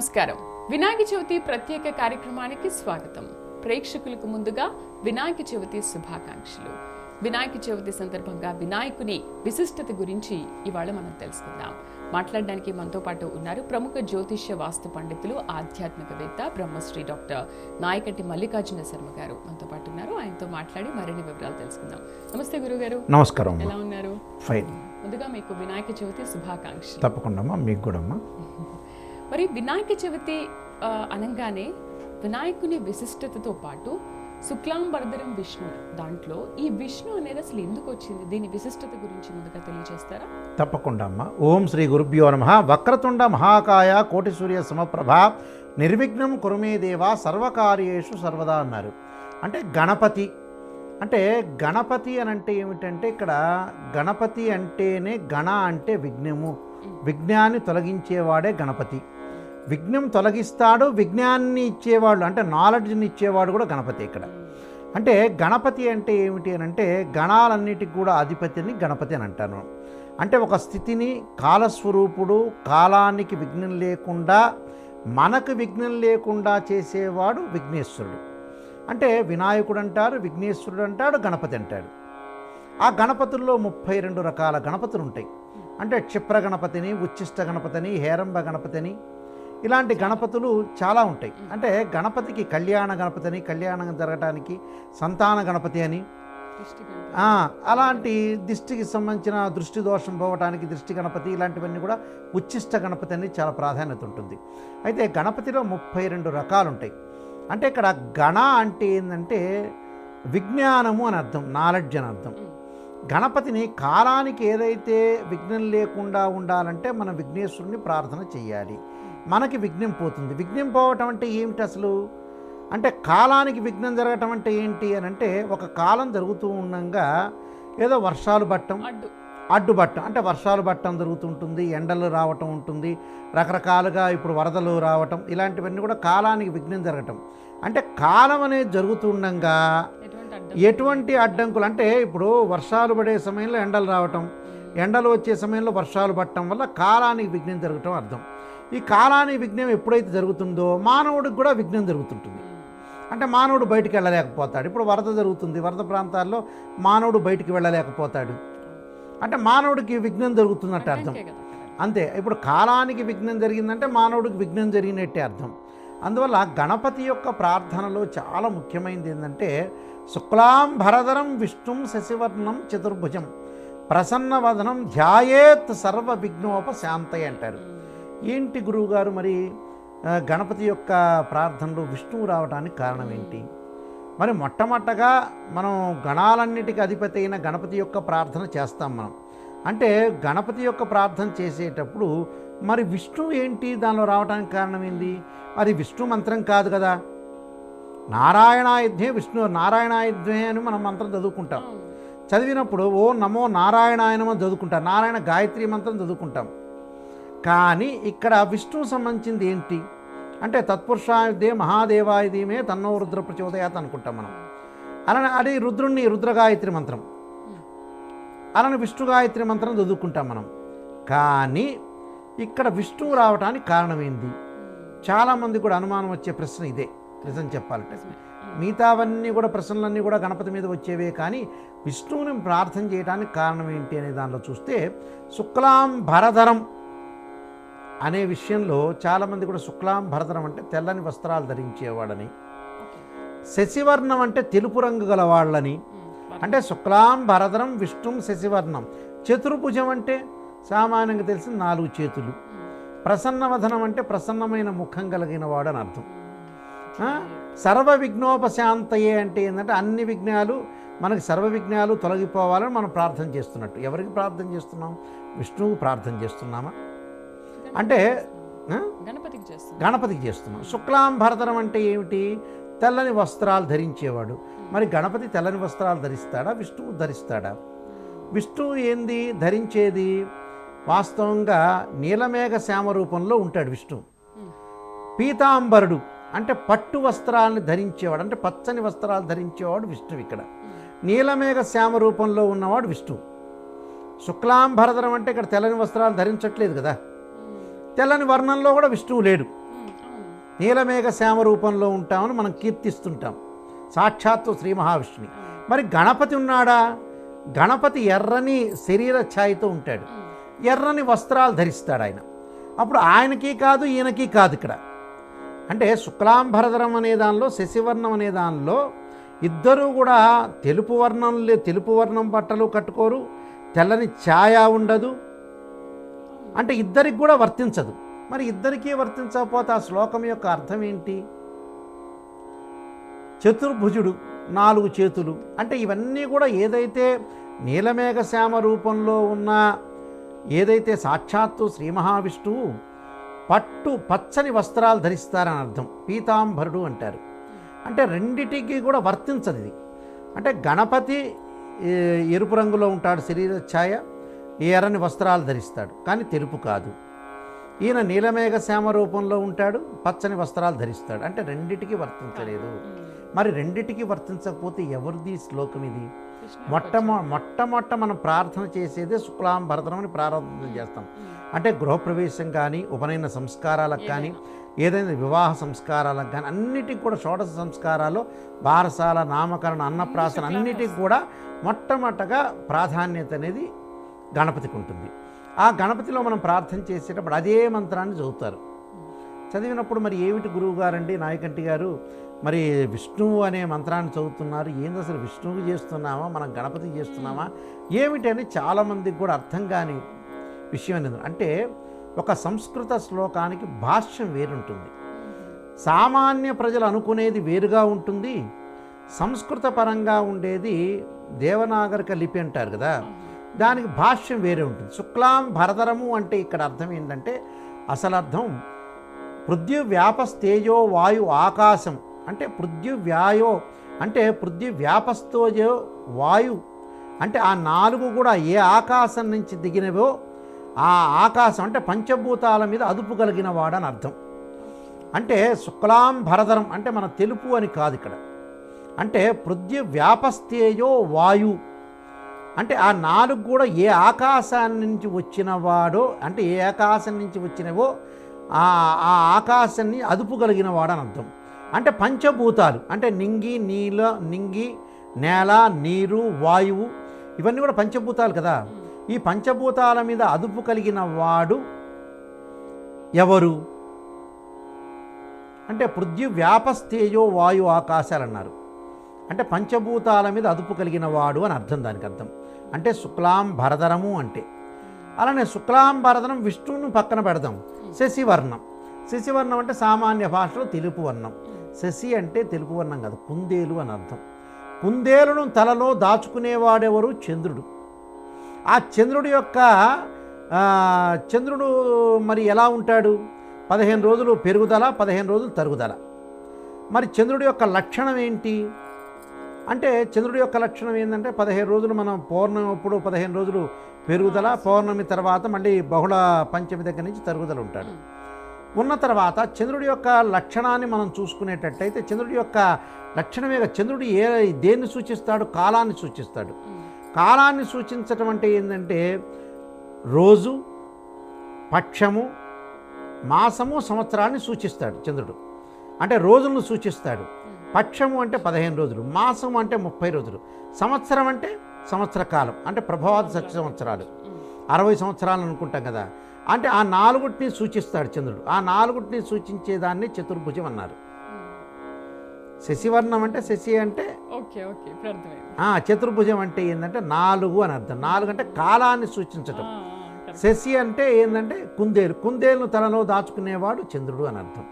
నమస్కారం. వినాయక చవితి ప్రత్యేక కార్యక్రమానికి స్వాగతం. ప్రేక్షకులకు ముందుగా వినాయక చవితి శుభాకాంక్షలు. వినాయక చవితి సందర్భంగా వినాయకుని విశిష్టత గురించి ఇవాళ మనం తెలుసుకుందాం. మాట్లాడడానికి మనతో పాటు ఉన్నారు ప్రముఖ జ్యోతిష్య వాస్తు పండితులు, ఆధ్యాత్మికవేత్త, బ్రహ్మశ్రీ డాక్టర్ నాయకటి మల్లికార్జున శర్మ గారు మనతో పాటు ఉన్నారు. ఆయనతో మాట్లాడి మరిన్ని వివరాలు తెలుసుకుందాం. నమస్తే గురుగారు. నమస్కారం. ఎలా ఉన్నారు? ఫైన్. ముందుగా మీకు వినాయక చవితి శుభాకాంక్షలు. తప్పకుండా అమ్మా, మీకు కూడా అమ్మా. మరి వినాయక చవితి అనగానే వినాయకుని విశిష్టతతో పాటు శుక్లాంబరధరం విష్ణు, దాంట్లో ఈ విష్ణు అనేది అసలు ఎందుకు వచ్చింది? దీని విశిష్టత గురించి ముందుగా తెలియజేస్తారా? తప్పకుండా అమ్మా. ఓం శ్రీ గురుభ్యో నమః. వక్రతుండ మహాకాయ కోటి సూర్య సమప్రభ నిర్విఘ్నం కురుమే దేవ సర్వకార్యేషు సర్వదా అన్నారు. అంటే గణపతి అంటే గణపతి అని అంటే ఏమిటంటే ఇక్కడ గణపతి అంటేనే గణ అంటే విఘ్నము, విఘ్నాన్ని తొలగించేవాడే గణపతి. విఘ్నం తొలగిస్తాడు, విజ్ఞాన్ని ఇచ్చేవాడు అంటే నాలెడ్జ్ని ఇచ్చేవాడు కూడా గణపతి. ఇక్కడ అంటే గణపతి అంటే ఏమిటి అని అంటే గణాలన్నిటికి కూడా అధిపతిని గణపతి అని అంటాను. అంటే ఒక స్థితిని కాలస్వరూపుడు, కాలానికి విఘ్నం లేకుండా మనకు విఘ్నం లేకుండా చేసేవాడు విఘ్నేశ్వరుడు. అంటే వినాయకుడు అంటారు, విఘ్నేశ్వరుడు అంటాడు, గణపతి అంటాడు. ఆ గణపతుల్లో 32 రకాల గణపతులు ఉంటాయి. అంటే క్షిప్ర గణపతిని, ఉచ్చిష్ట గణపతిని, హేరంబ గణపతిని, ఇలాంటి గణపతులు చాలా ఉంటాయి. అంటే గణపతికి కళ్యాణ గణపతి అని, కళ్యాణం జరగటానికి సంతాన గణపతి అని, అలాంటి దిష్టికి సంబంధించిన దృష్టి దోషం పోవటానికి దృష్టి గణపతి, ఇలాంటివన్నీ కూడా ఉచ్చిష్ట గణపతి అని చాలా ప్రాధాన్యత ఉంటుంది. అయితే గణపతిలో 32 రకాలు ఉంటాయి. అంటే ఇక్కడ గణ అంటే ఏంటంటే విజ్ఞానము అని అర్థం, నాలెడ్జ్ అని అర్థం. గణపతిని కాలానికి ఏదైతే విఘ్నం లేకుండా ఉండాలంటే మనం విఘ్నేశ్వరుని ప్రార్థన చేయాలి. మనకి విఘ్నం పోతుంది. విఘ్నం పోవటం అంటే ఏమిటి అసలు? అంటే కాలానికి విఘ్నం జరగటం అంటే ఏంటి అని అంటే ఒక కాలం జరుగుతూ ఉండగా ఏదో వర్షాలు పట్టడం, అడ్డుపట్టం అంటే వర్షాలు పట్టడం జరుగుతుంటుంది, ఎండలు రావటం ఉంటుంది, రకరకాలుగా ఇప్పుడు వరదలు రావటం, ఇలాంటివన్నీ కూడా కాలానికి విఘ్నం జరగటం. అంటే కాలం అనేది జరుగుతుండగా ఎటువంటి అడ్డంకులు అంటే ఇప్పుడు వర్షాలు పడే సమయంలో ఎండలు రావటం, ఎండలు వచ్చే సమయంలో వర్షాలు పట్టడం వల్ల కాలానికి విఘ్నం జరగటం అర్థం. ఈ కాలానికి విఘ్నం ఎప్పుడైతే జరుగుతుందో మానవుడికి కూడా విఘ్నం జరుగుతుంటుంది. అంటే మానవుడు బయటికి వెళ్ళలేకపోతాడు. ఇప్పుడు వరద జరుగుతుంది, వరద ప్రాంతాల్లో మానవుడు బయటికి వెళ్ళలేకపోతాడు. అంటే మానవుడికి విఘ్నం జరుగుతున్నట్టు అర్థం. అంతే. ఇప్పుడు కాలానికి విఘ్నం జరిగిందంటే మానవుడికి విఘ్నం జరిగినట్టే అర్థం. అందువల్ల గణపతి యొక్క ప్రార్థనలో చాలా ముఖ్యమైనది ఏంటంటే శుక్లాంబరధరం విష్ణుం శశివర్ణం చతుర్భుజం ప్రసన్నవదనం ధ్యాయేత్ సర్వ విఘ్నోపశాంతయ అంటారు. ఏంటి గురువుగారు మరి గణపతి యొక్క ప్రార్థనలో విష్ణువు రావడానికి కారణం ఏంటి? మరి మొట్టమొదటగా మనం గణాలన్నిటికీ అధిపతి అయిన గణపతి యొక్క ప్రార్థన చేస్తాం మనం. అంటే గణపతి యొక్క ప్రార్థన చేసేటప్పుడు మరి విష్ణువు ఏంటి దానిలో రావడానికి కారణం ఏంది? అది విష్ణు మంత్రం కాదు కదా. నారాయణాయుధ్యే విష్ణు, నారాయణాయుధ్యే అని మనం మంత్రం చదువుకుంటాం. చదివినప్పుడు ఓ నమో నారాయణాయనమని చదువుకుంటాం, నారాయణ గాయత్రి మంత్రం చదువుకుంటాం. కానీ ఇక్కడ విష్ణువు సంబంధించింది ఏంటి అంటే తత్పురుషాయుధే మహాదేవాయుధీమే తన్నో రుద్ర ప్రచోదయాత్ అనుకుంటాం మనం. అలానే అది రుద్రుణ్ణి రుద్రగాయత్రి మంత్రం, అలానే విష్ణు గాయత్రి మంత్రం చదువుకుంటాం మనం. కానీ ఇక్కడ విష్ణువు రావడానికి కారణం ఏంది? చాలామంది కూడా అనుమానం వచ్చే ప్రశ్న ఇదే. నిజం చెప్పాలంటే మిగతావన్నీ కూడా ప్రశ్నలన్నీ కూడా గణపతి మీద వచ్చేవే, కానీ విష్ణువుని ప్రార్థన చేయడానికి కారణం ఏంటి అనే దానిలో చూస్తే శుక్లాంబరధరం అనే విషయంలో చాలామంది కూడా శుక్లాంబరధరం అంటే తెల్లని వస్త్రాలు ధరించేవాడని, శశివర్ణం అంటే తెలుపు రంగు గల వాళ్ళని, అంటే శుక్లాంబరధరం విష్ణుం శశివర్ణం. చతుర్భుజం అంటే సామాన్యంగా తెలిసిన 4 చేతులు. ప్రసన్నవదనం అంటే ప్రసన్నమైన ముఖం కలిగిన వాడు అని అర్థం. సర్వ విఘ్నోపశాంతయే అంటే ఏంటంటే అన్ని విఘ్నాలు మనకి సర్వ విఘ్నాలు తొలగిపోవాలని మనం ప్రార్థన చేస్తున్నట్టు. ఎవరికి ప్రార్థన చేస్తున్నాం? విష్ణువుకు ప్రార్థన చేస్తున్నామా అంటే గణపతికి చేస్తున్నాం. శుక్లాంబరధరం అంటే ఏమిటి? తెల్లని వస్త్రాలు ధరించేవాడు. మరి గణపతి తెల్లని వస్త్రాలు ధరిస్తాడా? విష్ణువు ధరిస్తాడా? విష్ణువు ఏంది ధరించేది? వాస్తవంగా నీలమేఘ శ్యామ రూపంలో ఉంటాడు విష్ణువు. పీతాంబరుడు అంటే పట్టు వస్త్రాలను ధరించేవాడు, అంటే పచ్చని వస్త్రాలు ధరించేవాడు విష్ణువు. ఇక్కడ నీలమేఘ శ్యామ రూపంలో ఉన్నవాడు విష్ణువు. శుక్లాంబరధరం అంటే ఇక్కడ తెల్లని వస్త్రాలు ధరించట్లేదు కదా, తెల్లని వర్ణంలో కూడా విష్ణువు లేడు. నీలమేఘ శ్యామ రూపంలో ఉంటామని మనం కీర్తిస్తుంటాం, సాక్షాత్తు శ్రీ మహావిష్ణుని. మరి గణపతి ఉన్నాడా? గణపతి ఎర్రని శరీర ఛాయతో ఉంటాడు, ఎర్రని వస్త్రాలు ధరిస్తాడు ఆయన. అప్పుడు ఆయనకి కాదు ఈయనకి కాదు ఇక్కడ. అంటే శుక్లాంబరధరం అనే దానిలో, శశివర్ణం అనే దానిలో ఇద్దరూ కూడా తెలుపు వర్ణం బట్టలు కట్టుకోరు, తెల్లని ఛాయ ఉండదు. అంటే ఇద్దరికి కూడా వర్తించదు. మరి ఇద్దరికీ వర్తించకపోతే ఆ శ్లోకం యొక్క అర్థం ఏంటి? చతుర్భుజుడు, 4 చేతులు అంటే ఇవన్నీ కూడా ఏదైతే నీలమేఘ శ్యామ రూపంలో ఉన్న ఏదైతే సాక్షాత్తు శ్రీ మహావిష్ణువు పచ్చని వస్త్రాలు ధరిస్తారని అర్థం. పీతాంబరుడు అంటారు. అంటే రెండిటికి కూడా వర్తించదు ఇది. అంటే గణపతి ఎరుపు రంగులో ఉంటాడు శరీర ఛాయ, ఎర్రని వస్త్రాలు ధరిస్తాడు, కానీ తెలుపు కాదు. ఈయన నీలమేఘ శ్యామ రూపంలో ఉంటాడు, పచ్చని వస్త్రాలు ధరిస్తాడు. అంటే రెండిటికి వర్తించలేదు. మరి రెండిటికి వర్తించకపోతే ఎవరిది శ్లోకం ఇది? మొట్టమొట్ట మనం ప్రార్థన చేసేదే శుక్లాంబరధరం అని ప్రారంభం చేస్తాం. అంటే గృహప్రవేశం కానీ, ఉపనయన సంస్కారాలకు కానీ, ఏదైనా వివాహ సంస్కారాలకు కానీ, అన్నిటికి కూడా షోడశ సంస్కారాలు, బారసాల, నామకరణ, అన్నప్రాసన అన్నిటికి కూడా మొట్టమొదటగా ప్రాధాన్యత అనేది గణపతికి ఉంటుంది. ఆ గణపతిలో మనం ప్రార్థన చేసేటప్పుడు అదే మంత్రాన్ని చదువుతారు. చదివినప్పుడు మరి ఏమిటి గురువు గారండి, నాయకంటి గారు, మరి విష్ణువు అనే మంత్రాన్ని చదువుతున్నారు, ఏంది అసలు విష్ణువుకి చేస్తున్నామా మనం గణపతికి చేస్తున్నామా ఏమిటి అని చాలామందికి కూడా అర్థం కాని విషయం అనేది. అంటే ఒక సంస్కృత శ్లోకానికి భాష్యం వేరుంటుంది, సామాన్య ప్రజలు అనుకునేది వేరుగా ఉంటుంది, సంస్కృత పరంగా ఉండేది దేవనాగరిక లిపి అంటారు కదా, దానికి భాష్యం వేరే ఉంటుంది. శుక్లాంబరధరము అంటే ఇక్కడ అర్థం ఏంటంటే, అసలు అర్థం పృథ్వీవ్యాపస్తేజో వాయు ఆకాశం అంటే పృథ్వీవ్యాయో అంటే పృథ్వీవ్యాపస్తోజో వాయు అంటే ఆ 4 కూడా ఏ ఆకాశం నుంచి దిగినవో ఆ ఆకాశం అంటే పంచభూతాల మీద అదుపు కలిగిన వాడని అర్థం. అంటే శుక్లాంబరధరం అంటే మన తెలుపు అని కాదు ఇక్కడ. అంటే పృథ్వీవ్యాపస్తేజో వాయు అంటే ఆ 4 కూడా ఏ ఆకాశాన్ని నుంచి వచ్చిన వాడో అంటే ఏ ఆకాశం నుంచి వచ్చినవో ఆ ఆకాశాన్ని అదుపు కలిగిన వాడని అర్థం. అంటే పంచభూతాలు అంటే నింగి, నేల, నీరు, వాయువు ఇవన్నీ కూడా పంచభూతాలు కదా. ఈ పంచభూతాల మీద అదుపు కలిగిన వాడు ఎవరు అంటే పృథ్వీవ్యాపస్తేజో వాయు ఆకాశాలు అన్నారు. అంటే పంచభూతాల మీద అదుపు కలిగిన వాడు అని అర్థం. దానికి అర్థం అంటే శుక్లాంబరధరము అంటే. అలానే శుక్లాంబరధరం విష్ణువును పక్కన పెడదాం. శశివర్ణం అంటే సామాన్య భాషలో తెలుపు వర్ణం. శశి అంటే తెలుపు వర్ణం కాదు, కుందేలు అని అర్థం. కుందేలును తలలో దాచుకునేవాడెవరు? చంద్రుడు. ఆ చంద్రుడు మరి ఎలా ఉంటాడు? 15 రోజులు పెరుగుదల, 15 రోజులు తరుగుదల. మరి చంద్రుడి యొక్క లక్షణం ఏంటి అంటే, చంద్రుడి యొక్క లక్షణం ఏంటంటే 15 రోజులు మనం పౌర్ణమి అప్పుడు 15 రోజులు పెరుగుదల, పౌర్ణమి తర్వాత మళ్ళీ బహుళ పంచమి దగ్గర నుంచి తరుగుదల ఉంటాడు. ఉన్న తర్వాత చంద్రుడి యొక్క లక్షణాన్ని మనం చూసుకునేటట్టయితే చంద్రుడి యొక్క లక్షణమే. చంద్రుడు దేన్ని సూచిస్తాడు? కాలాన్ని సూచిస్తాడు. కాలాన్ని సూచించటం అంటే ఏంటంటే రోజు, పక్షము, మాసము, సంవత్సరాన్ని సూచిస్తాడు చంద్రుడు. అంటే రోజులను సూచిస్తాడు. పక్షము అంటే 15 రోజులు, మాసము అంటే 30 రోజులు, సంవత్సరం అంటే సంవత్సర కాలం అంటే ప్రభావాది 6 సంవత్సరాలు, 60 సంవత్సరాలు అనుకుంటాం కదా. అంటే ఆ 4టిని సూచిస్తాడు చంద్రుడు. ఆ 4టిని సూచించేదాన్ని చతుర్భుజం అన్నారు. శశివర్ణం అంటే శశి అంటే చతుర్భుజం అంటే ఏంటంటే 4 అని అర్థం. 4 అంటే కాలాన్ని సూచించటం. శశి అంటే ఏంటంటే కుందేలును తలలో దాచుకునేవాడు చంద్రుడు అని అర్థం.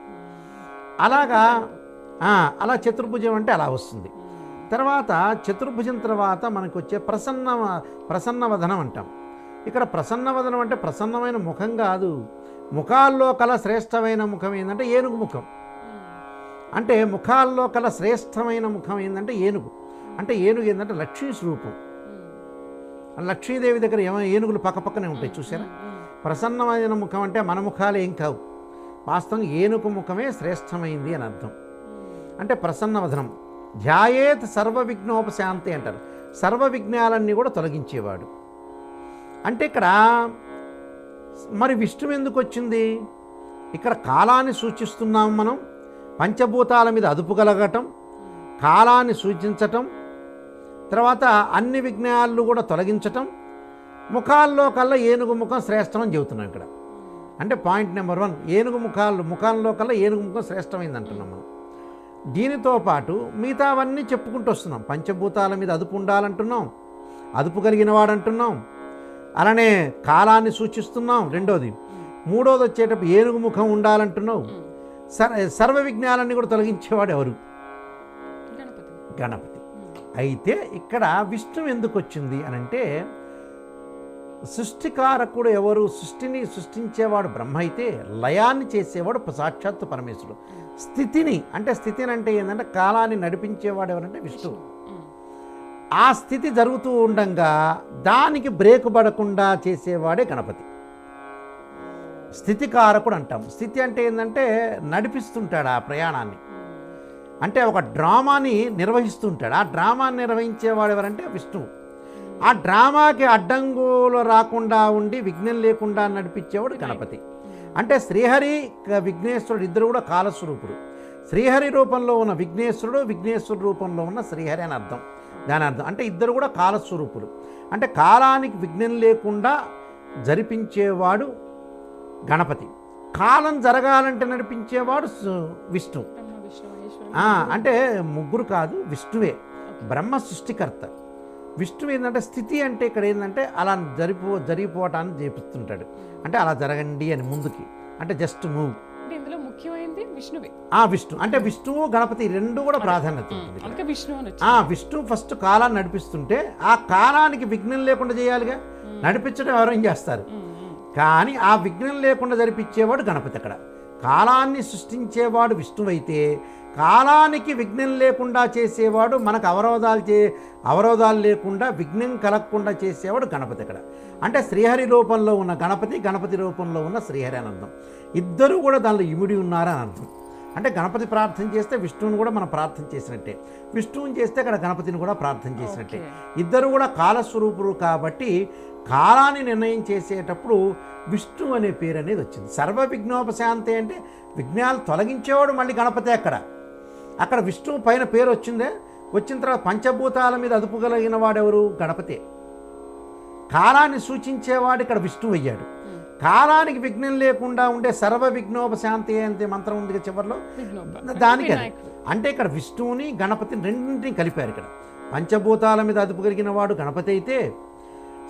అలా చతుర్భుజం అంటే అలా వస్తుంది. తర్వాత చతుర్భుజం తర్వాత మనకు వచ్చే ప్రసన్నవదనం అంటాం. ఇక్కడ ప్రసన్నవదనం అంటే ప్రసన్నమైన ముఖం కాదు, ముఖాల్లో కల శ్రేష్టమైన ముఖం ఏంటంటే ఏనుగు ముఖం. అంటే ముఖాల్లో కల శ్రేష్టమైన ముఖం ఏంటంటే ఏనుగు. అంటే ఏనుగు ఏంటంటే లక్ష్మీ స్వరూపం. లక్ష్మీదేవి దగ్గర ఏనుగులు పక్కపక్కనే ఉంటాయి చూసారా. ప్రసన్నమైన ముఖం అంటే మన ముఖాలు ఏం కావు, వాస్తవంగా ఏనుగు ముఖమే శ్రేష్టమైంది అని అర్థం. అంటే ప్రసన్నవదనం. ధ్యాయేత్ సర్వ విఘ్నోపశాంతి అంటారు. సర్వ విఘ్నాలన్నీ కూడా తొలగించేవాడు. అంటే ఇక్కడ మరి విష్ణువు ఎందుకు వచ్చింది? ఇక్కడ కాలాన్ని సూచిస్తున్నాం మనం, పంచభూతాల మీద అదుపు కలగటం, కాలాన్ని సూచించటం, తర్వాత అన్ని విఘ్నాలు కూడా తొలగించటం, ముఖాల్లో కల్లా ఏనుగు ముఖం శ్రేష్టం అని చెబుతున్నాం ఇక్కడ. అంటే పాయింట్ నెంబర్ 1, ఏనుగు ముఖంలో కల్లా ఏనుగు ముఖం శ్రేష్టమైంది అంటున్నాం మనం. దీనితో పాటు మిగతావన్నీ చెప్పుకుంటూ వస్తున్నాం. పంచభూతాల మీద అదుపు ఉండాలంటున్నాం, అదుపు కలిగిన వాడంటున్నాం, అలానే కాలాన్ని సూచిస్తున్నాం రెండోది. మూడోది వచ్చేటప్పుడు ఏనుగు ముఖం ఉండాలంటున్నావు. సర్వ విఘ్నాలన్నీ కూడా తొలగించేవాడు ఎవరు? గణపతి. అయితే ఇక్కడ విష్ణు ఎందుకు వచ్చింది అని అంటే, సృష్టికారకుడు ఎవరు? సృష్టిని సృష్టించేవాడు బ్రహ్మ అయితే లయాన్ని చేసేవాడు సాక్షాత్తు పరమేశ్వరుడు. స్థితిని అంటే ఏంటంటే కాలాన్ని నడిపించేవాడు ఎవరంటే విష్ణువు. ఆ స్థితి జరుగుతూ ఉండగా దానికి బ్రేక్ పడకుండా చేసేవాడే గణపతి. స్థితికారకుడు అంటాం. స్థితి అంటే ఏంటంటే నడిపిస్తుంటాడు ఆ ప్రయాణాన్ని. అంటే ఒక డ్రామాని నిర్వహిస్తుంటాడు. ఆ డ్రామాని నిర్వహించేవాడు ఎవరంటే విష్ణువు. ఆ డ్రామాకి అడ్డంకులు రాకుండా ఉండి విఘ్నం లేకుండా నడిపించేవాడు గణపతి. అంటే శ్రీహరి విఘ్నేశ్వరుడు ఇద్దరు కూడా కాలస్వరూపుడు. శ్రీహరి రూపంలో ఉన్న విఘ్నేశ్వరుడు, విఘ్నేశ్వరుడు రూపంలో ఉన్న శ్రీహరి అని అర్థం. దాని అర్థం అంటే ఇద్దరు కూడా కాలస్వరూపులు. అంటే కాలానికి విఘ్నం లేకుండా జరిపించేవాడు గణపతి. కాలం జరగాలంటే నడిపించేవాడు విష్ణు. అంటే ముగ్గురు కాదు, విష్ణువే. బ్రహ్మ సృష్టికర్త. విష్ణువు ఏంటంటే స్థితి అంటే ఇక్కడ ఏంటంటే అలా జరిగిపోవటాన్ని చేపిస్తుంటాడు. అంటే అలా జరగండి అని ముందుకి, అంటే జస్ట్ మూవ్. ఇందులో ముఖ్యమైనది విష్ణువే. విష్ణు అంటే విష్ణువు గణపతి రెండు కూడా ప్రాధాన్యత ఉంటుంది. విష్ణువు ఫస్ట్ కాలాన్ని నడిపిస్తుంటే ఆ కాలానికి విఘ్నం లేకుండా చేయాలిగా. నడిపించడం ఎవరేం చేస్తారు, కానీ ఆ విఘ్నం లేకుండా జరిపించేవాడు గణపతి. అక్కడ కాలాన్ని సృష్టించేవాడు విష్ణువు అయితే కాలానికి విఘ్నం లేకుండా చేసేవాడు, మనకు అవరోధాలు లేకుండా విఘ్నం కలగకుండా చేసేవాడు గణపతి. అక్కడ అంటే శ్రీహరి రూపంలో ఉన్న గణపతి, గణపతి రూపంలో ఉన్న శ్రీహరి అని అర్థం. ఇద్దరు కూడా దానిలో ఇమిడి ఉన్నారని అర్థం. అంటే గణపతి ప్రార్థన చేస్తే విష్ణువుని కూడా మనం ప్రార్థన చేసినట్టే, విష్ణువుని చేస్తే అక్కడ గణపతిని కూడా ప్రార్థన చేసినట్టే. ఇద్దరు కూడా కాలస్వరూపులు కాబట్టి కాలాన్ని నిర్ణయం చేసేటప్పుడు విష్ణు అనే పేరు అనేది వచ్చింది. సర్వ విఘ్నోపశాంతి అంటే విఘ్నాలు తొలగించేవాడు మళ్ళీ గణపతి. అక్కడ విష్ణువు పైన పేరు వచ్చిందే. వచ్చిన తర్వాత పంచభూతాల మీద అదుపు కలిగిన వాడెవరు? గణపతి. కాలాన్ని సూచించేవాడు ఇక్కడ విష్ణువు అయ్యాడు. కాలానికి విఘ్నం లేకుండా ఉండే సర్వ విఘ్నోపశాంతి అంతే మంత్రం ఉంది చివరిలో, దానికి అది. అంటే ఇక్కడ విష్ణువుని గణపతిని రెండింటిని కలిపారు. ఇక్కడ పంచభూతాల మీద అదుపు కలిగిన వాడు గణపతి అయితే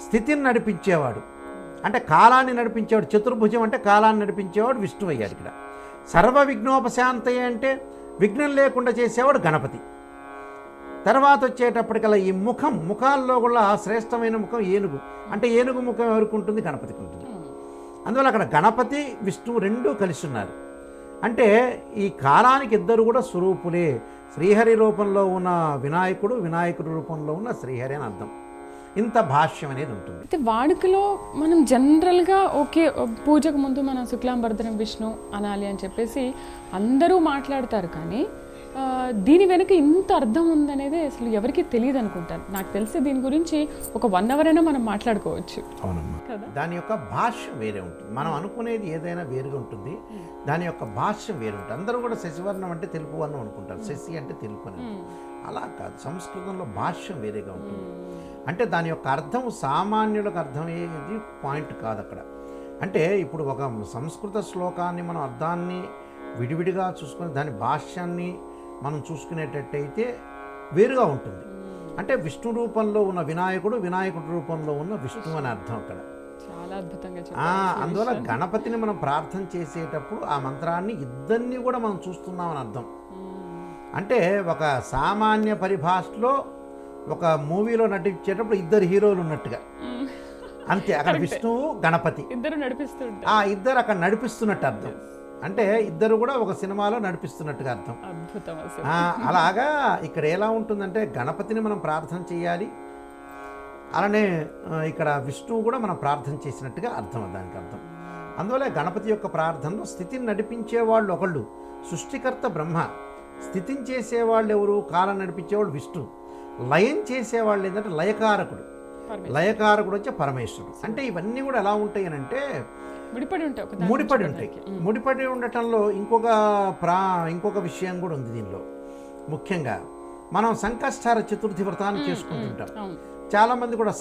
స్థితిని నడిపించేవాడు అంటే కాలాన్ని నడిపించేవాడు, చతుర్భుజం అంటే కాలాన్ని నడిపించేవాడు విష్ణువు అయ్యాడు. ఇక్కడ సర్వ విఘ్నోపశాంతి అంటే విఘ్నం లేకుండా చేసేవాడు గణపతి. తర్వాత వచ్చేటప్పటికల్లా ఈ ముఖాల్లో కూడా శ్రేష్టమైన ముఖం ఏనుగు. అంటే ఏనుగు ముఖం ఎవరికి ఉంటుంది? గణపతికి ఉంటుంది. అందువల్ల అక్కడ గణపతి విష్ణువు రెండూ కలిసి ఉన్నారు. అంటే ఈ కాలానికి ఇద్దరు కూడా స్వరూపులే. శ్రీహరి రూపంలో ఉన్న వినాయకుడు, వినాయకుడి రూపంలో ఉన్న శ్రీహరి అని అర్థం. ఇంత భాష్యం అనేది ఉంటుంది. అయితే వాడుకలో మనం జనరల్గా ఓకే, పూజకు ముందు మనం శుక్లాంబరధరం విష్ణు అనాలి అని చెప్పేసి అందరూ మాట్లాడతారు. కానీ దీని వెనుక ఇంత అర్థం ఉందనేది అసలు ఎవరికి తెలియదు అనుకుంటాను. నాకు తెలిసి దీని గురించి ఒక 1 hour అయినా మనం మాట్లాడుకోవచ్చు. అవునమ్మా. దాని యొక్క భాష్యం వేరే ఉంటుంది. మనం అనుకునేది ఏదైనా వేరుగా ఉంటుంది, దాని యొక్క భాష్యం వేరు ఉంటుంది. అందరూ కూడా శశివర్ణం అంటే తెలుపు వర్ణం అనుకుంటారు, శశి అంటే తెలుపు అని. అలా కాదు, సంస్కృతంలో భాష్యం వేరేగా ఉంటుంది. అంటే దాని యొక్క అర్థం సామాన్యులకు అర్థమయ్యేది పాయింట్ కాదు అక్కడ. అంటే ఇప్పుడు ఒక సంస్కృత శ్లోకాన్ని మనం అర్థాన్ని విడివిడిగా చూసుకొని దాని భాష్యాన్ని మనం చూసుకునేటట్టయితే వేరుగా ఉంటుంది. అంటే విష్ణు రూపంలో ఉన్న వినాయకుడు, వినాయకుడి రూపంలో ఉన్న విష్ణు అని అర్థం అక్కడ. చాలా అద్భుతంగా. అందువల్ల గణపతిని మనం ప్రార్థన చేసేటప్పుడు ఆ మంత్రాన్ని ఇద్దరిని కూడా మనం చూస్తున్నామని అర్థం. అంటే ఒక సామాన్య పరిభాషలో ఒక మూవీలో నటించేటప్పుడు ఇద్దరు హీరోలు ఉన్నట్టుగా అంతే. అక్కడ విష్ణువు, గణపతి ఇద్దరు అక్కడ నడిపిస్తున్నట్టు అర్థం. అంటే ఇద్దరు కూడా ఒక సినిమాలో నడిపిస్తున్నట్టుగా అర్థం. అలాగా ఇక్కడ ఎలా ఉంటుందంటే గణపతిని మనం ప్రార్థన చేయాలి, అలానే ఇక్కడ విష్ణువు కూడా మనం ప్రార్థన చేసినట్టుగా అర్థం దానికి అర్థం. అందువల్ల గణపతి యొక్క ప్రార్థనలో స్థితిని నడిపించేవాళ్ళు ఒకళ్ళు, సృష్టికర్త బ్రహ్మ. స్థితిని చేసేవాళ్ళు ఎవరు? కాలం నడిపించేవాళ్ళు విష్ణు. లయం చేసేవాళ్ళు ఏంటంటే లయకారకుడు. లయకారకుడు వచ్చి పరమేశ్వరుడు. అంటే ఇవన్నీ కూడా ఎలా ఉంటాయి అని అంటే ముడిపడి ఉంటాయి. ముడిపడి ఉండటంలో ఇంకొక విషయం కూడా ఉంది దీనిలో. ముఖ్యంగా మనం సంకష్టహార చతుర్థి వ్రతాన్ని చేసుకుంటుంటాం. చాలామంది కూడా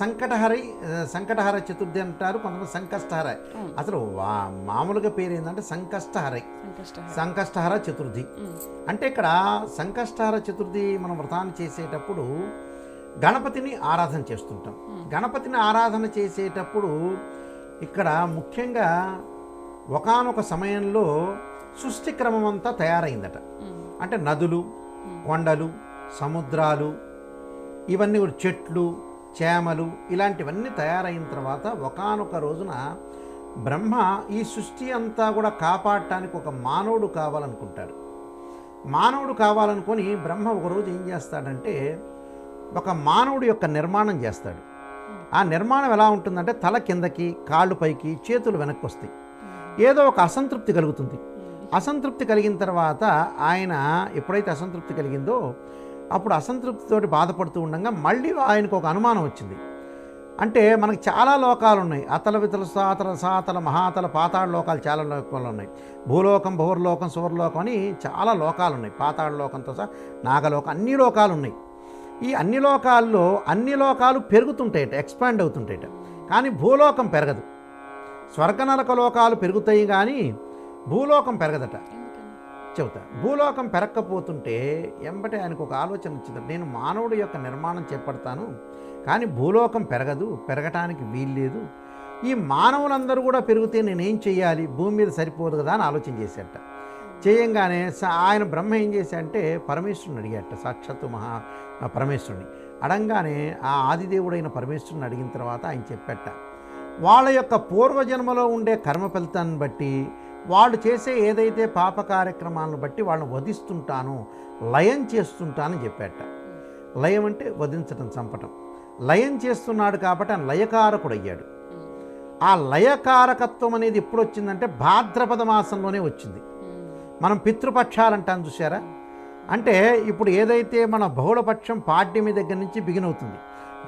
సంకటహర చతుర్థి అంటారు, కొంతమంది సంకష్టహర. అసలు మామూలుగా పేరు ఏంటంటే సంకష్టహర చతుర్థి. అంటే ఇక్కడ సంకష్టహర చతుర్థి మనం వ్రతాన్ని చేసేటప్పుడు గణపతిని ఆరాధన చేస్తుంటాం. గణపతిని ఆరాధన చేసేటప్పుడు ఇక్కడ ముఖ్యంగా ఒకానొక సమయంలో సృష్టి క్రమం అంతా తయారైందట. అంటే నదులు, కొండలు, సముద్రాలు, ఇవన్నీ కూడా చెట్లు, చేమలు, ఇలాంటివన్నీ తయారైన తర్వాత ఒకానొక రోజున బ్రహ్మ ఈ సృష్టి అంతా కూడా కాపాడటానికి ఒక మానవుడు కావాలనుకుంటాడు. మానవుడు కావాలనుకొని బ్రహ్మ ఒకరోజు ఏం చేస్తాడంటే ఒక మానవుడి యొక్క నిర్మాణం చేస్తాడు. ఆ నిర్మాణం ఎలా ఉంటుందంటే తల కిందకి, కాళ్ళు పైకి, చేతులు వెనక్కి వస్తాయి. ఏదో ఒక అసంతృప్తి కలుగుతుంది. అసంతృప్తి కలిగిన తర్వాత ఆయన ఎప్పుడైతే అసంతృప్తి కలిగిందో అప్పుడు అసంతృప్తితోటి బాధపడుతూ ఉండగా మళ్ళీ ఆయనకు ఒక అనుమానం వచ్చింది. అంటే మనకు చాలా లోకాలు ఉన్నాయి. అతల వితల సాతల సాతల మహాతల పాతాళ లోకాలు చాలా లోకాలు ఉన్నాయి. భూలోకం, భౌర్లోకం, సువర్లోకం అని చాలా లోకాలు ఉన్నాయి. పాతాళ లోకంతో సహా నాగలోకం, అన్ని లోకాలు ఉన్నాయి. ఈ అన్ని లోకాల్లో అన్ని లోకాలు పెరుగుతుంటాయట, ఎక్స్పాండ్ అవుతుంటాయట. కానీ భూలోకం పెరగదు. స్వర్గనరక లోకాలు పెరుగుతాయి కానీ భూలోకం పెరగదట. చెబుతా. భూలోకం పెరగకపోతుంటే ఎంబటే ఆయనకు ఒక ఆలోచన వచ్చింది. నేను మానవుడి యొక్క నిర్మాణం చేపడతాను, కానీ భూలోకం పెరగదు, పెరగటానికి వీల్లేదు. ఈ మానవులందరూ కూడా పెరిగితే నేనేం చేయాలి, భూమి మీద సరిపోదు కదా అని ఆలోచన చేశాట. చేయంగానే ఆయన బ్రహ్మ ఏం చేశాడంటే పరమేశ్వరుని అడిగాట, సాక్షాత్తు పరమేశ్వరుని అడంగానే ఆ ఆదిదేవుడైన పరమేశ్వరుని అడిగిన తర్వాత ఆయన చెప్పాట, వాళ్ళ యొక్క పూర్వజన్మలో ఉండే కర్మ ఫలితాన్ని బట్టి వాళ్ళు చేసే ఏదైతే పాప కార్యక్రమాలను బట్టి వాళ్ళని వధిస్తుంటాను, లయం చేస్తుంటానని చెప్పాట. లయం అంటే వధించటం, చంపటం. లయం చేస్తున్నాడు కాబట్టి ఆయన లయకారకుడు అయ్యాడు. ఆ లయకారకత్వం అనేది ఎప్పుడు వచ్చిందంటే భాద్రపద మాసంలోనే వచ్చింది. మనం పితృపక్షాలు అంటాను చూసారా. అంటే ఇప్పుడు ఏదైతే మన బహుళపక్షం పాడ్యమి దగ్గర నుంచి బిగినవుతుంది,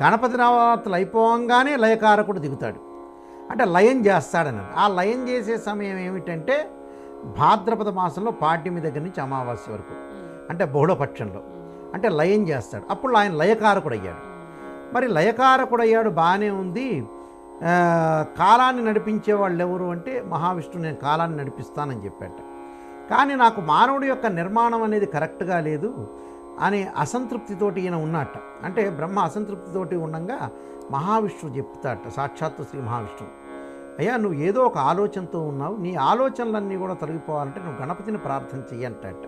గణపతి నవరాత్రులు అయిపోగానే లయకారకుడు దిగుతాడు. అంటే లయం చేస్తాడని. ఆ లయం చేసే సమయం ఏమిటంటే భాద్రపద మాసంలో పాడ్యమి దగ్గర నుంచి అమావాస్య వరకు, అంటే బహుళపక్షంలో. అంటే లయం చేస్తాడు. అప్పుడు ఆయన లయకారకుడు అయ్యాడు. మరి లయకారకుడు అయ్యాడు, బాగానే ఉంది. కాలాన్ని నడిపించే వాళ్ళు ఎవరు అంటే మహావిష్ణువు, నేను కాలాన్ని నడిపిస్తానని చెప్పాట. కానీ నాకు మానవుడి యొక్క నిర్మాణం అనేది కరెక్ట్గా లేదు అని అసంతృప్తితోటి ఈయన ఉన్నట్ట. అంటే బ్రహ్మ అసంతృప్తితోటి ఉండగా మహావిష్ణువు చెప్తాట, సాక్షాత్తు శ్రీ మహావిష్ణువు, అయ్యా నువ్వు ఏదో ఒక ఆలోచనతో ఉన్నావు, నీ ఆలోచనలన్నీ కూడా తొలగిపోవాలంటే నువ్వు గణపతిని ప్రార్థన చెయ్యంటట.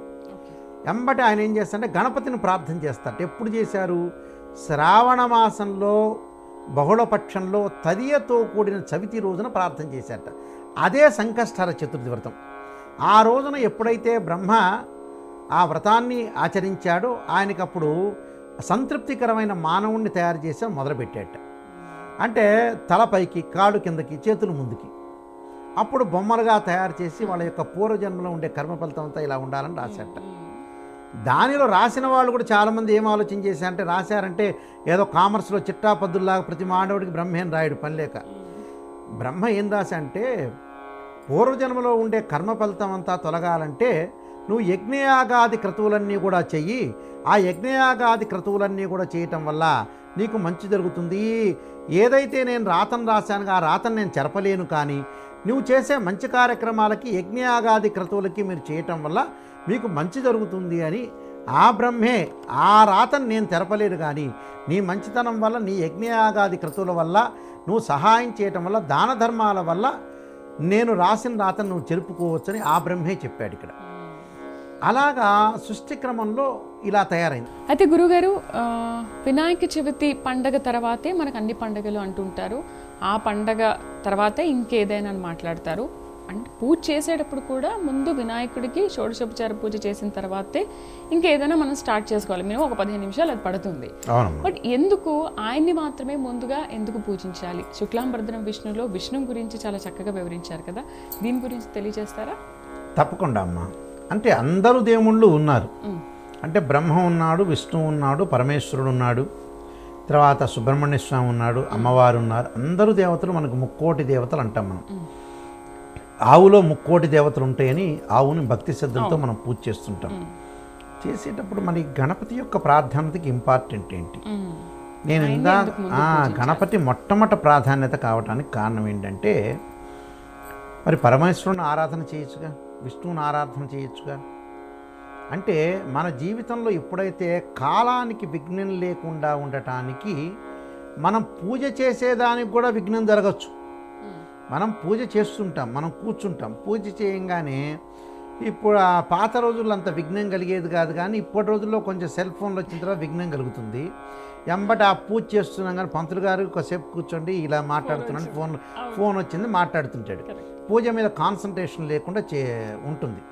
ఎంబటి ఆయన ఏం చేస్తాడంటే గణపతిని ప్రార్థన చేస్తాట. ఎప్పుడు చేశారు? శ్రావణ మాసంలో బహుళపక్షంలో తదియతో కూడిన చవితి రోజున ప్రార్థన చేశాట. అదే సంకష్టహర చతుర్థి వ్రతం. ఆ రోజున ఎప్పుడైతే బ్రహ్మ ఆ వ్రతాన్ని ఆచరించాడో ఆయనకప్పుడు సంతృప్తికరమైన మానవుణ్ణి తయారు చేసి మొదలుపెట్టాట. అంటే తలపైకి, కాళ్ళు కిందకి, చేతులు ముందుకి. అప్పుడు బొమ్మలుగా తయారు చేసి వాళ్ళ యొక్క పూర్వజన్మలో ఉండే కర్మ ఫలితం అంతా ఇలా ఉండాలని రాశాట. దానిలో రాసిన వాళ్ళు కూడా చాలామంది ఏం ఆలోచన చేశారంటే, రాశారంటే ఏదో కామర్స్లో చిట్టాపద్దుల్లాగా ప్రతి మానవుడికి బ్రహ్మేం రాయుడు పని లేక. బ్రహ్మ ఏం రాశంటే పూర్వజన్మలో ఉండే కర్మ ఫలితం అంతా తొలగాలంటే నువ్వు యజ్ఞయాగాది క్రతువులన్నీ కూడా చెయ్యి. ఆ యజ్ఞయాగాది క్రతువులన్నీ కూడా చేయటం వల్ల నీకు మంచి జరుగుతుంది. ఏదైతే నేను రాతను రాశాను ఆ రాతను నేను చెరపలేను, కానీ నువ్వు చేసే మంచి కార్యక్రమాలకి యజ్ఞయాగాది క్రతువులకి మీరు చేయటం వల్ల మీకు మంచి జరుగుతుంది అని ఆ బ్రహ్మే ఆ రాతను నేను తెరపలేను, కానీ నీ మంచితనం వల్ల, నీ యజ్ఞయాగాది క్రతువుల వల్ల, నువ్వు సహాయం చేయటం వల్ల, దాన ధర్మాల వల్ల నేను రాసిన రాతను నువ్వు చెరుపుకోవచ్చని ఆ బ్రహ్మే చెప్పాడు ఇక్కడ. అలాగా సృష్టి క్రమంలో ఇలా తయారైంది. అయితే గురుగారు, వినాయక చవితి పండగ తర్వాతే మనకు అన్ని పండుగలు అంటుంటారు. ఆ పండగ తర్వాతే ఇంకేదైనా అని మాట్లాడతారు. అంటే పూజ చేసేటప్పుడు కూడా ముందు వినాయకుడికి షోడశోపచార పూజ చేసిన తర్వాతే ఇంకేదైనా మనం స్టార్ట్ చేసుకోవాలి. మేము ఒక 15 నిమిషాలు అది పడుతుంది. బట్ ఎందుకు ఆయన్ని మాత్రమే ముందుగా ఎందుకు పూజించాలి? శుక్లాంబరధరం విష్ణులో విష్ణు గురించి చాలా చక్కగా వివరించారు కదా, దీని గురించి తెలియజేస్తారా? తప్పకుండా అమ్మా. అంటే అందరూ దేవుళ్ళు ఉన్నారు. అంటే బ్రహ్మ ఉన్నాడు, విష్ణువు ఉన్నాడు, పరమేశ్వరుడు ఉన్నాడు, తర్వాత సుబ్రహ్మణ్య స్వామి ఉన్నాడు, అమ్మవారు ఉన్నారు, అందరూ దేవతలు మనకు ముక్కోటి దేవతలు అంటాం మనం. ఆవులో ముక్కోటి దేవతలు ఉంటాయని ఆవుని భక్తి శ్రద్ధలతో మనం పూజ చేస్తుంటాం. చేసేటప్పుడు మరి గణపతి యొక్క ప్రాధాన్యతకి ఇంపార్టెంట్ ఏంటి? నేను గణపతి మొట్టమొదటి ప్రాధాన్యత కావడానికి కారణం ఏంటంటే, మరి పరమేశ్వరుని ఆరాధన చేయొచ్చుగా, విష్ణువుని ఆరాధన చేయొచ్చుగా. అంటే మన జీవితంలో ఎప్పుడైతే కాలానికి విఘ్నం లేకుండా ఉండటానికి మనం పూజ చేసేదానికి కూడా విఘ్నం జరగచ్చు. మనం పూజ చేస్తుంటాం, మనం కూర్చుంటాం, పూజ చేయంగానే ఇప్పుడు ఆ పాత రోజుల్లో అంత విఘ్నం కలిగేది కాదు, కానీ ఇప్పటి రోజుల్లో కొంచెం సెల్ ఫోన్లు వచ్చిన తర్వాత విఘ్నం కలుగుతుంది. ఎంబటి ఆ పూజ చేస్తున్నాం కానీ పంతులు గారు కొద్దిసేపు కూర్చోండి ఇలా మాట్లాడుతున్నాను, ఫోన్ వచ్చింది మాట్లాడుతుంటాడు. పూజ మీద కాన్సన్ట్రేషన్ లేకుండా ఉంటుంది.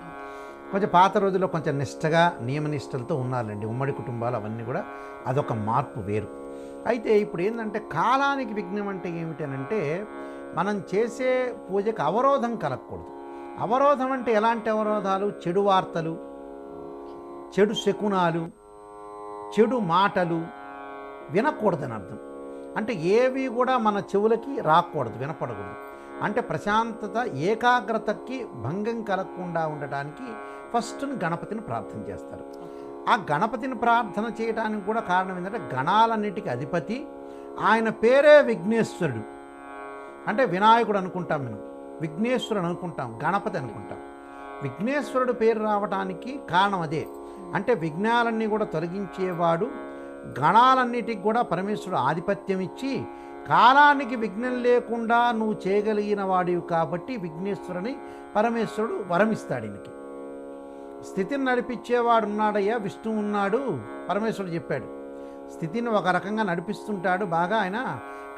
కొంచెం పాత రోజుల్లో కొంచెం నిష్టగా నియమనిష్టలతో ఉన్నారండి ఉమ్మడి కుటుంబాలు, అవన్నీ కూడా అదొక మార్పు వేరు. అయితే ఇప్పుడు ఏంటంటే కాలానికి విఘ్నం అంటే ఏమిటనంటే, మనం చేసే పూజకు అవరోధం కలగకూడదు. అవరోధం అంటే ఎలాంటి అవరోధాలు? చెడు వార్తలు, చెడు శకునాలు, చెడు మాటలు వినకూడదని అర్థం. అంటే ఏవి కూడా మన చెవులకి రాకూడదు, వినపడకూడదు. అంటే ప్రశాంతత, ఏకాగ్రతకి భంగం కలగకుండా ఉండటానికి ఫస్ట్ గణపతిని ప్రార్థన చేస్తారు. ఆ గణపతిని ప్రార్థన చేయడానికి కూడా కారణం ఏంటంటే, గణాలన్నిటికీ అధిపతి ఆయన పేరే విఘ్నేశ్వరుడు. అంటే వినాయకుడు అనుకుంటాం, మనం విఘ్నేశ్వరుడు అనుకుంటాం, గణపతి అనుకుంటాం. విఘ్నేశ్వరుడు పేరు రావడానికి కారణం అదే. అంటే విఘ్నాలన్నీ కూడా తొలగించేవాడు, గణాలన్నిటికి కూడా పరమేశ్వరుడు ఆధిపత్యం ఇచ్చి కాలానికి విఘ్నం లేకుండా నువ్వు చేయగలిగిన వాడివి కాబట్టి విఘ్నేశ్వరుని పరమేశ్వరుడు వరమిస్తాడు. ఈయనకి స్థితిని నడిపించేవాడు ఉన్నాడయ్యా, విష్ణువు ఉన్నాడు, పరమేశ్వరుడు చెప్పాడు. స్థితిని ఒక రకంగా నడిపిస్తుంటాడు బాగా, ఆయన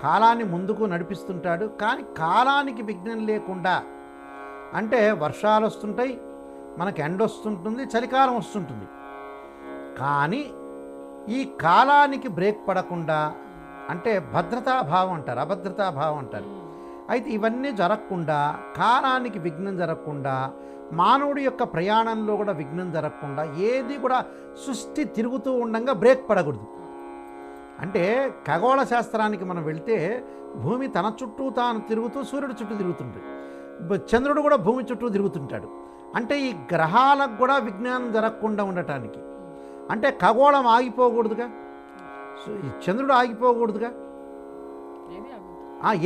కాలాన్ని ముందుకు నడిపిస్తుంటాడు. కానీ కాలానికి విఘ్నం లేకుండా, అంటే వర్షాలు వస్తుంటాయి, మనకి ఎండ వస్తుంటుంది, చలికాలం వస్తుంటుంది, కానీ ఈ కాలానికి బ్రేక్ పడకుండా, అంటే భద్రతాభావం అంటారు, అభద్రతాభావం అంటారు. అయితే ఇవన్నీ జరగకుండా, కాలానికి విఘ్నం జరగకుండా, మానవుడి యొక్క ప్రయాణంలో కూడా విఘ్నం జరగకుండా, ఏది కూడా సృష్టి తిరుగుతూ ఉండగా బ్రేక్ పడకూడదు. అంటే ఖగోళ శాస్త్రానికి మనం వెళ్తే భూమి తన చుట్టూ తాను తిరుగుతూ సూర్యుడు చుట్టూ తిరుగుతుంటాడు, చంద్రుడు కూడా భూమి చుట్టూ తిరుగుతుంటాడు. అంటే ఈ గ్రహాలకు కూడా విజ్ఞానం జరగకుండా ఉండటానికి, అంటే ఖగోళం ఆగిపోకూడదుగా, చంద్రుడు ఆగిపోకూడదుగా,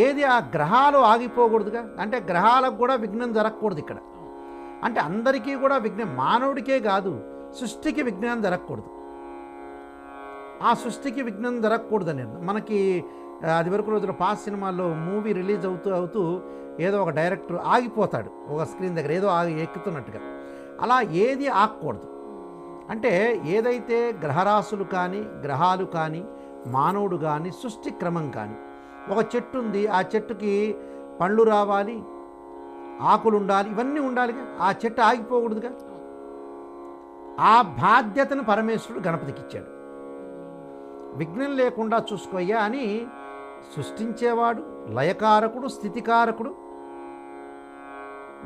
ఏది ఆ గ్రహాలు ఆగిపోకూడదుగా. అంటే గ్రహాలకు కూడా విఘ్నం జరగకూడదు ఇక్కడ. అంటే అందరికీ కూడా విఘ్నం, మానవుడికే కాదు సృష్టికి విఘ్నం జరగకూడదు. ఆ సృష్టికి విఘ్నం జరగకూడదని మనకి అది వరకు రోజుల పాస్ సినిమాల్లో మూవీ రిలీజ్ అవుతూ ఏదో ఒక డైరెక్టర్ ఆగిపోతాడు ఒక స్క్రీన్ దగ్గర, ఏదో ఎక్కుతున్నట్టుగా. అలా ఏది ఆగకూడదు. అంటే ఏదైతే గ్రహరాశులు కానీ, గ్రహాలు కానీ, మానవుడు కానీ, సృష్టి క్రమం కానీ, ఒక చెట్టు ఉంది, ఆ చెట్టుకి పండ్లు రావాలి, ఆకులు ఉండాలి, ఇవన్నీ ఉండాలిగా, ఆ చెట్టు ఆగిపోకూడదుగా. ఆ బాధ్యతను పరమేశ్వరుడు గణపతికి ఇచ్చాడు. విఘ్నం లేకుండా చూసుకోయ్యా అని సృష్టించేవాడు, లయకారకుడు, స్థితికారకుడు.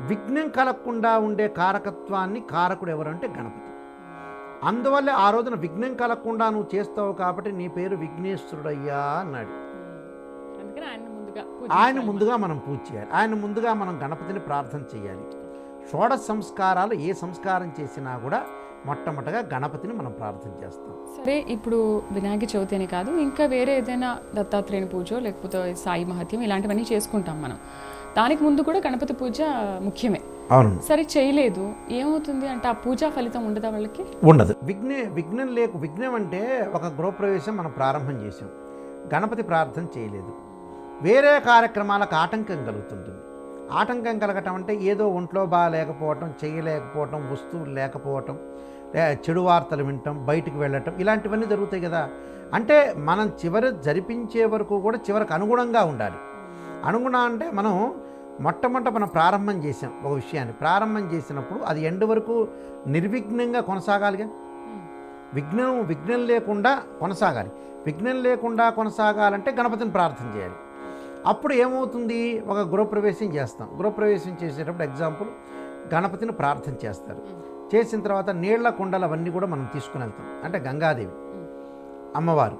విఘ్నం కలగకుండా ఉండే కారకత్వాన్ని కారకుడు ఎవరంటే గణపతి. అందువల్లే ఆ రోజున విఘ్నం కలగకుండా నువ్వు చేస్తావు కాబట్టి నీ పేరు విఘ్నేశ్వరుడయ్యా అన్నాడు. ఆయన ముందుగా మనం పూజ చేయాలి, ఆయన ముందుగా మనం గణపతిని ప్రార్థన చేయాలి. షోడశ సంస్కారాలు ఏ సంస్కారం చేసినా కూడా మొట్టమొదటిగా గణపతిని మనం ప్రార్థన చేస్తాం. సరే, ఇప్పుడు వినాయక చవితి అని కాదు, ఇంకా వేరే ఏదైనా దత్తాత్రేయుని పూజ లేకపోతే సాయి మహత్యం ఇలాంటివన్నీ చేసుకుంటాం మనం. దానికి ముందు కూడా గణపతి పూజ ముఖ్యమే. అవును. సరే చేయలేదు, ఏమవుతుంది అంటే ఆ పూజా ఫలితం ఉండదా వాళ్ళకి? ఉండదు. విఘ్నం అంటే ఒక గృహప్రవేశం మనం ప్రారంభం చేసాం, గణపతి ప్రార్థన చేయలేదు, వేరే కార్యక్రమాలకు ఆటంకం కలుగుతుంటుంది. ఆటంకం కలగటం అంటే ఏదో ఒంట్లో బాగాలేకపోవటం, చేయలేకపోవటం, వస్తువులు లేకపోవటం, చెడు వార్తలు వినటం, బయటికి వెళ్ళటం, ఇలాంటివన్నీ జరుగుతాయి కదా. అంటే మనం జరిపించే వరకు కూడా చివరికి అనుగుణంగా ఉండాలి. అనుగుణం అంటే మనం మనం ప్రారంభం చేసాం ఒక విషయాన్ని, ప్రారంభం చేసినప్పుడు అది ఎండ్ వరకు నిర్విఘ్నంగా కొనసాగాలిగా. విఘ్నం లేకుండా కొనసాగాలి. విఘ్నం లేకుండా కొనసాగాలంటే గణపతిని ప్రార్థన చేయాలి. అప్పుడు ఏమవుతుంది, ఒక గృహప్రవేశం చేస్తాం. గృహప్రవేశం చేసేటప్పుడు ఎగ్జాంపుల్ గణపతిని ప్రార్థన చేస్తారు. చేసిన తర్వాత నీళ్ల కుండలు అవన్నీ కూడా మనం తీసుకుని వెళ్తాం. అంటే గంగాదేవి అమ్మవారు,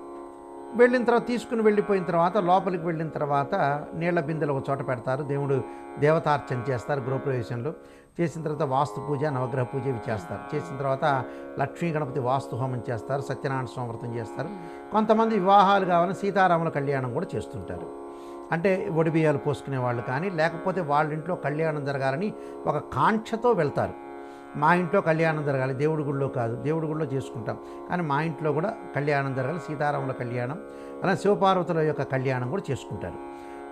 వెళ్ళిన తర్వాత తీసుకుని వెళ్ళిపోయిన తర్వాత లోపలికి వెళ్ళిన తర్వాత నీళ్ల బిందెలు ఒక చోట పెడతారు, దేవుడు దేవతార్చన చేస్తారు గృహప్రవేశంలో. చేసిన తర్వాత వాస్తు పూజ, నవగ్రహ పూజ ఇవి చేస్తారు. చేసిన తర్వాత లక్ష్మీ గణపతి వాస్తు హోమం చేస్తారు, సత్యనారాయణ స్వామి వ్రతం చేస్తారు. కొంతమంది వివాహాలు కావాలని సీతారాముల కళ్యాణం కూడా చేస్తుంటారు. అంటే ఒడిబియ్యాలు పోసుకునే వాళ్ళు కానీ, లేకపోతే వాళ్ళ ఇంట్లో కళ్యాణం జరగాలని ఒక కాంక్షతో వెళ్తారు. మా ఇంట్లో కళ్యాణం జరగాలి, దేవుడి గుళ్ళో కాదు, దేవుడి గుళ్ళో చేసుకుంటాం కానీ మా ఇంట్లో కూడా కళ్యాణం జరగాలి, సీతారాముల కళ్యాణం అలా శివపార్వతుల యొక్క కళ్యాణం కూడా చేసుకుంటారు.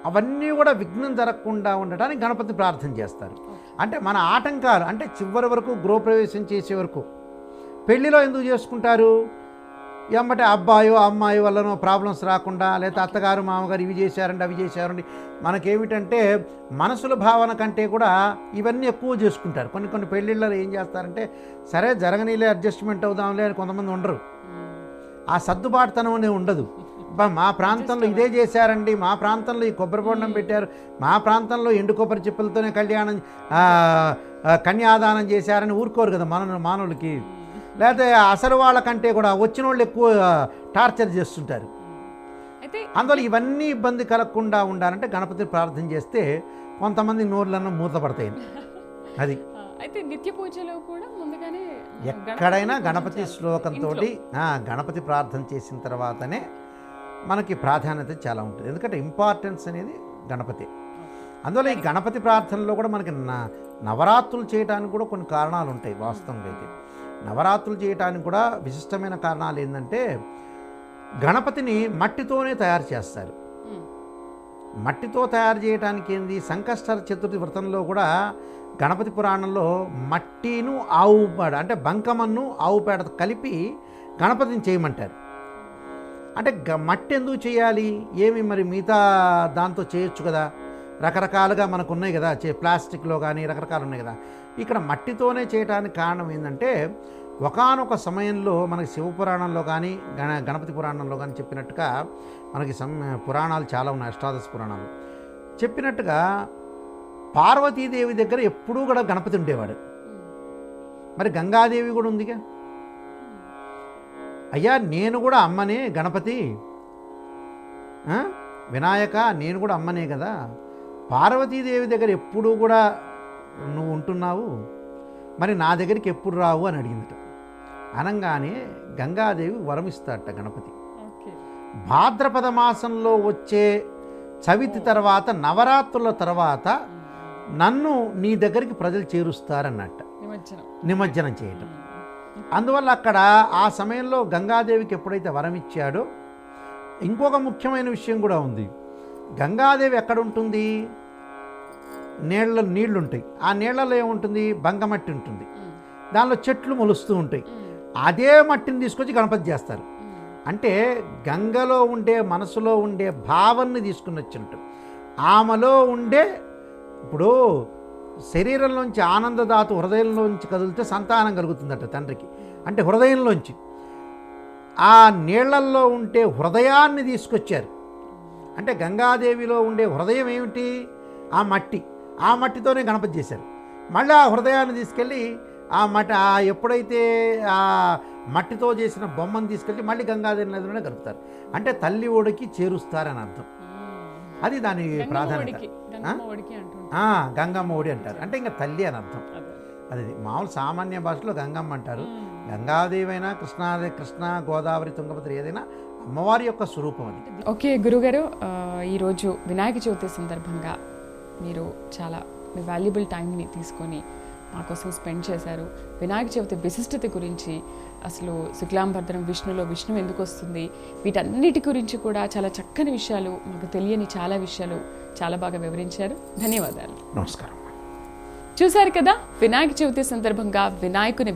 అవన్నీ కూడా విఘ్నం జరగకుండా ఉండటానికి గణపతి ప్రార్థన చేస్తారు. అంటే మన ఆటంకాలు, అంటే చివరి వరకు గృహప్రవేశం చేసే వరకు, పెళ్లిలో ఎందుకు చేసుకుంటారు, ఏమంటే అబ్బాయో అమ్మాయి వల్లనో ప్రాబ్లమ్స్ రాకుండా, లేదా అత్తగారు మామగారు ఇవి చేశారండి అవి చేశారండి, మనకేమిటంటే మనసుల భావన కంటే కూడా ఇవన్నీ ఎక్కువ చేసుకుంటారు. కొన్ని పెళ్ళిళ్ళలో ఏం చేస్తారంటే, సరే జరగనీలే అడ్జస్ట్మెంట్ అవుదాంలే అని కొంతమంది ఉండరు. ఆ సర్దుబాటుతనం అనేది ఉండదు. మా ప్రాంతంలో ఇదే చేశారండి, మా ప్రాంతంలో ఈ కొబ్బరి బొండం పెట్టారు, మా ప్రాంతంలో ఎండు కొబ్బరి చిప్పలతోనే కళ్యాణం కన్యాదానం చేశారని ఊరుకోరు కదా మానవులకి. లేకపోతే అసలు వాళ్ళకంటే కూడా వచ్చిన వాళ్ళు ఎక్కువ టార్చర్ చేస్తుంటారు. అందువల్ల ఇవన్నీ ఇబ్బంది కలగకుండా ఉండాలంటే గణపతి ప్రార్థన చేస్తే కొంతమంది నోర్లన్నా మూతపడతాయి. అది అయితే నిత్య పూజలో కూడా ముందుగానే ఎక్కడైనా గణపతి శ్లోకంతో గణపతి ప్రార్థన చేసిన తర్వాతనే మనకి ప్రాధాన్యత చాలా ఉంటుంది. ఎందుకంటే ఇంపార్టెన్స్ అనేది గణపతి. అందువల్ల ఈ గణపతి ప్రార్థనలో కూడా మనకి నవరాత్రులు చేయడానికి కూడా కొన్ని కారణాలు ఉంటాయి. వాస్తవంగా అయితే నవరాత్రులు చేయడానికి కూడా విశిష్టమైన కారణాలు ఏంటంటే, గణపతిని మట్టితోనే తయారు చేస్తారు. మట్టితో తయారు చేయడానికి ఏంది, సంకష్ట చతుర్థి వ్రతంలో కూడా గణపతి పురాణంలో మట్టిను ఆవు పేడ, అంటే బంకమన్ను ఆవు పేడ కలిపి గణపతిని చేయమంటారు. అంటే మట్టి ఎందుకు చేయాలి, ఏమి మరి మిగతా దాంతో చేయొచ్చు కదా, రకరకాలుగా మనకు ఉన్నాయి కదా, ప్లాస్టిక్లో కానీ రకరకాలు ఉన్నాయి కదా. ఇక్కడ మట్టితోనే చేయడానికి కారణం ఏంటంటే, ఒకానొక సమయంలో మనకి శివపురాణంలో కానీ గణపతి పురాణంలో కానీ చెప్పినట్టుగా, మనకి పురాణాలు చాలా ఉన్నాయి, అష్టాదశ పురాణాలు చెప్పినట్టుగా పార్వతీదేవి దగ్గర ఎప్పుడూ కూడా గణపతి ఉండేవాడు. మరి గంగాదేవి కూడా ఉందిగా, అయ్యా నేను కూడా అమ్మనే గణపతి, వినాయక నేను కూడా అమ్మనే కదా, పార్వతీదేవి దగ్గర ఎప్పుడూ కూడా నువ్వు ఉంటున్నావు, మరి నా దగ్గరికి ఎప్పుడు రావు అని అడిగిందట. అనగానే గంగాదేవి వరమిస్తాడట గణపతి. భాద్రపద మాసంలో వచ్చే చవితి తర్వాత, నవరాత్రుల తర్వాత నన్ను నీ దగ్గరికి ప్రజలు చేరుస్తారన్నట్ట, నిమజ్జనం చేయటం. అందువల్ల అక్కడ ఆ సమయంలో గంగాదేవికి ఎప్పుడైతే వరం ఇచ్చాడో, ఇంకొక ముఖ్యమైన విషయం కూడా ఉంది. గంగాదేవి ఎక్కడ ఉంటుంది, నీళ్లుంటాయి, ఆ నీళ్లలో ఏముంటుంది, బంగమట్టి ఉంటుంది, దానిలో చెట్లు మొలుస్తూ ఉంటాయి. అదే మట్టిని తీసుకొచ్చి గణపతి చేస్తారు. అంటే గంగలో ఉండే మనసులో ఉండే భావాన్ని తీసుకుని వచ్చినట్టు, ఆమెలో ఉండే, ఇప్పుడు శరీరంలోంచి ఆనందదాతు హృదయంలోంచి కదిలితే సంతానం కలుగుతుందట తండ్రికి, అంటే హృదయంలోంచి. ఆ నీళ్లల్లో ఉంటే హృదయాన్ని తీసుకొచ్చారు. అంటే గంగాదేవిలో ఉండే హృదయం ఏమిటి, ఆ మట్టి, ఆ మట్టితోనే గణపతి చేశారు. మళ్ళీ ఆ హృదయాన్ని తీసుకెళ్ళి ఆ మట్టి, ఎప్పుడైతే ఆ మట్టితో చేసిన బొమ్మను తీసుకెళ్ళి మళ్ళీ గంగాదేవి నదిలోనే కలుపుతారు. అంటే తల్లి ఒడికి చేరుస్తారని అర్థం. అది దాని ప్రాధాన్యత. గంగమ్మ ఒడి అంటారు, అంటే ఇంకా తల్లి అని అర్థం. అది మామూలు సామాన్య భాషలో గంగమ్మ అంటారు. గంగాదేవి అయినా కృష్ణ గోదావరి తుంగభద్ర ఏదైనా అమ్మవారి యొక్క స్వరూపం అది. ఓకే గురుగారు, ఈరోజు వినాయక చవితి సందర్భంగా మీరు చాలా మీ వాల్యుబుల్ టైంని తీసుకొని మా కోసం స్పెండ్ చేశారు. వినాయక చవితి విశిష్టత గురించి, అసలు శుక్లాంబరధరం విష్ణులో విష్ణు ఎందుకు వస్తుంది, వీటన్నిటి గురించి కూడా చాలా చక్కని విషయాలు, మాకు తెలియని చాలా విషయాలు చాలా బాగా వివరించారు. ధన్యవాదాలు. నమస్కారం. చూశారు కదా, వినాయక చవితి సందర్భంగా వినాయకుని